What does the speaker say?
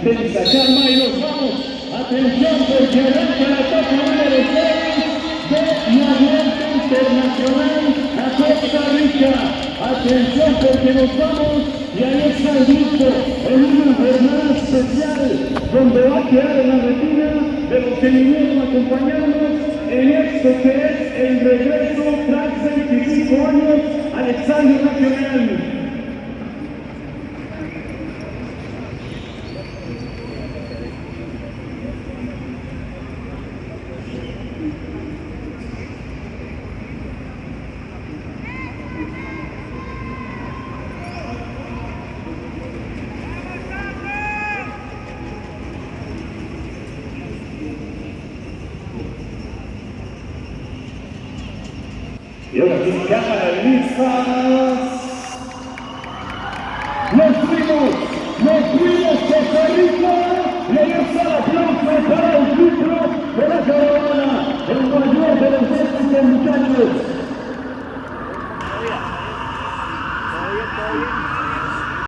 asistencia, calma y nos vamos. Atención porque arranca la etapa número 6 de la Vuelta Internacional a Costa Rica. Atención porque nos vamos y ahí está el grupo en una jornada especial donde va a quedar en la retina de los que vinieron a acompañarnos en esto que es el regreso tras 25 años al Estadio Nacional. Y ahora sí, cámaras listas. Nos fuimos Costa Rica. Y ahí está el aplauso para el título de la caravana, el mayor de los éxitos, muchachos. Todo bien.